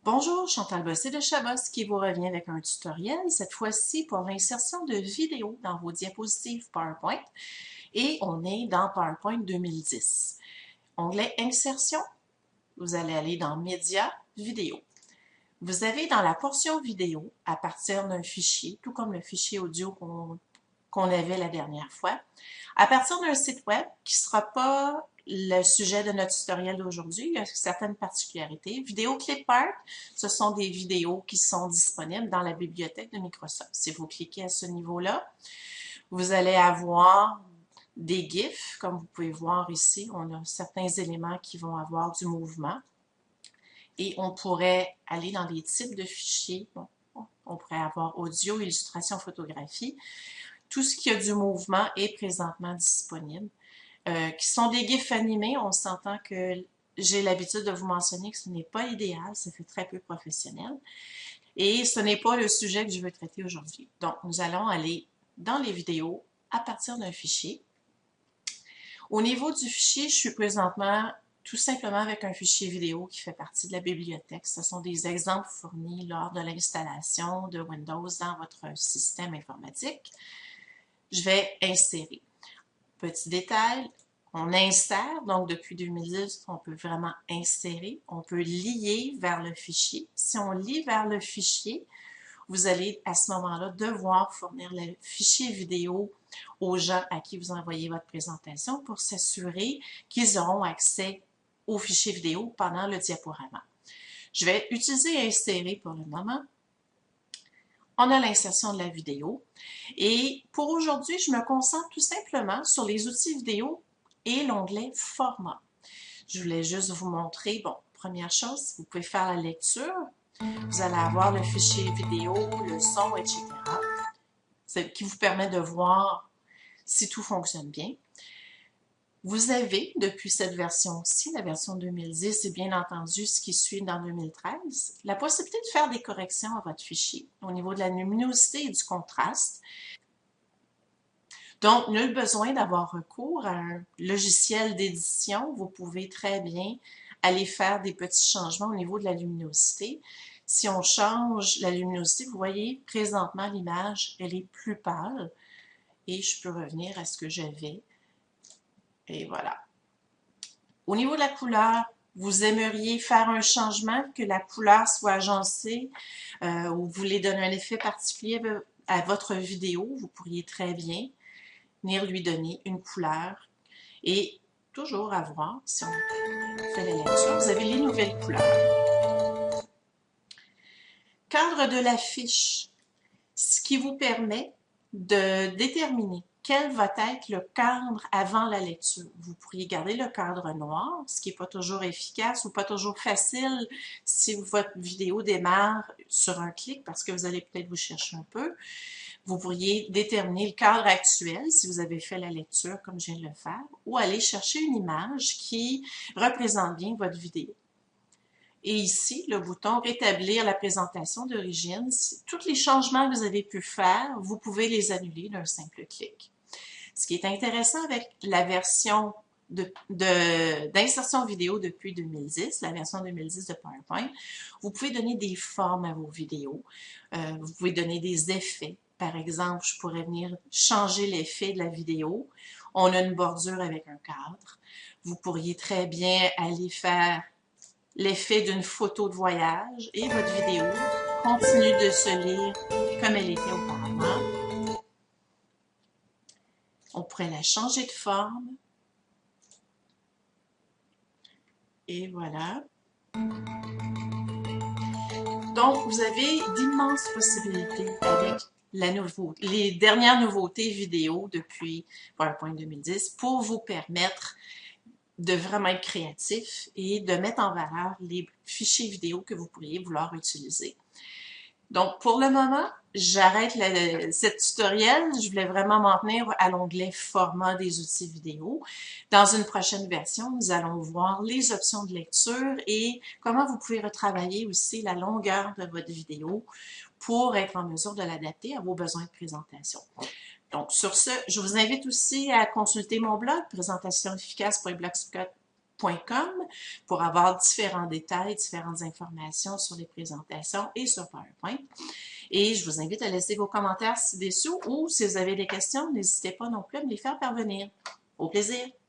Bonjour, Chantal Bossé de Chabos qui vous revient avec un tutoriel, cette fois-ci pour l'insertion de vidéos dans vos diapositives PowerPoint. Et on est dans PowerPoint 2010. Onglet Insertion, vous allez aller dans Médias, Vidéo. Vous avez dans la portion vidéo, à partir d'un fichier, tout comme le fichier audio qu'on avait la dernière fois, à partir d'un site web qui ne sera pas le sujet de notre tutoriel d'aujourd'hui, il y a certaines particularités. Vidéo Clip Art, ce sont des vidéos qui sont disponibles dans la bibliothèque de Microsoft. Si vous cliquez à ce niveau-là, vous allez avoir des GIFs, comme vous pouvez voir ici. On a certains éléments qui vont avoir du mouvement. Et on pourrait aller dans les types de fichiers. Bon, on pourrait avoir audio, illustration, photographie. Tout ce qui a du mouvement est présentement disponible. Qui sont des GIFs animés, on s'entend que j'ai l'habitude de vous mentionner que ce n'est pas idéal, ça fait très peu professionnel. Et ce n'est pas le sujet que je veux traiter aujourd'hui. Donc, nous allons aller dans les vidéos à partir d'un fichier. Au niveau du fichier, je suis présentement tout simplement avec un fichier vidéo qui fait partie de la bibliothèque. Ce sont des exemples fournis lors de l'installation de Windows dans votre système informatique. Je vais insérer. Petit détail, on insère, donc depuis 2010, on peut vraiment insérer, on peut lier vers le fichier. Si on lie vers le fichier, vous allez à ce moment-là devoir fournir le fichier vidéo aux gens à qui vous envoyez votre présentation pour s'assurer qu'ils auront accès au fichier vidéo pendant le diaporama. Je vais utiliser insérer pour le moment. On a l'insertion de la vidéo. Et pour aujourd'hui, je me concentre tout simplement sur les outils vidéo et l'onglet Format. Je voulais juste vous montrer, bon, première chose, vous pouvez faire la lecture. Vous allez avoir le fichier vidéo, le son, etc. qui vous permet de voir si tout fonctionne bien. Vous avez, depuis cette version-ci, la version 2010 et bien entendu ce qui suit dans 2013, la possibilité de faire des corrections à votre fichier au niveau de la luminosité et du contraste. Donc, nul besoin d'avoir recours à un logiciel d'édition. Vous pouvez très bien aller faire des petits changements au niveau de la luminosité. Si on change la luminosité, vous voyez, présentement, l'image, elle est plus pâle. Et je peux revenir à ce que j'avais. Et voilà. Au niveau de la couleur, vous aimeriez faire un changement, que la couleur soit agencée, ou vous voulez donner un effet particulier à votre vidéo, vous pourriez très bien venir lui donner une couleur. Et toujours à voir, si on fait la lecture, vous avez les nouvelles couleurs. Cadre de l'affiche, ce qui vous permet de déterminer quel va être le cadre avant la lecture. Vous pourriez garder le cadre noir, ce qui n'est pas toujours efficace ou pas toujours facile si votre vidéo démarre sur un clic parce que vous allez peut-être vous chercher un peu. Vous pourriez déterminer le cadre actuel si vous avez fait la lecture comme je viens de le faire ou aller chercher une image qui représente bien votre vidéo. Et ici, le bouton « Rétablir la présentation d'origine ». Tous les changements que vous avez pu faire, vous pouvez les annuler d'un simple clic. Ce qui est intéressant avec la version d'insertion vidéo depuis 2010, la version 2010 de PowerPoint, vous pouvez donner des formes à vos vidéos. Vous pouvez donner des effets. Par exemple, je pourrais venir changer l'effet de la vidéo. On a une bordure avec un cadre. Vous pourriez très bien aller faire l'effet d'une photo de voyage et votre vidéo continue de se lire comme elle était auparavant. On pourrait la changer de forme. Et voilà. Donc, vous avez d'immenses possibilités avec les dernières nouveautés vidéo depuis PowerPoint 2010 pour vous permettre de vraiment être créatif et de mettre en valeur les fichiers vidéo que vous pourriez vouloir utiliser. Donc, pour le moment, j'arrête cette tutoriel. Je voulais vraiment m'en tenir à l'onglet Format des outils vidéo. Dans une prochaine version, nous allons voir les options de lecture et comment vous pouvez retravailler aussi la longueur de votre vidéo pour être en mesure de l'adapter à vos besoins de présentation. Donc, sur ce, je vous invite aussi à consulter mon blog, présentationefficace.blogspot.com pour avoir différents détails, différentes informations sur les présentations et sur PowerPoint. Et je vous invite à laisser vos commentaires ci-dessous ou si vous avez des questions, n'hésitez pas non plus à me les faire parvenir. Au plaisir!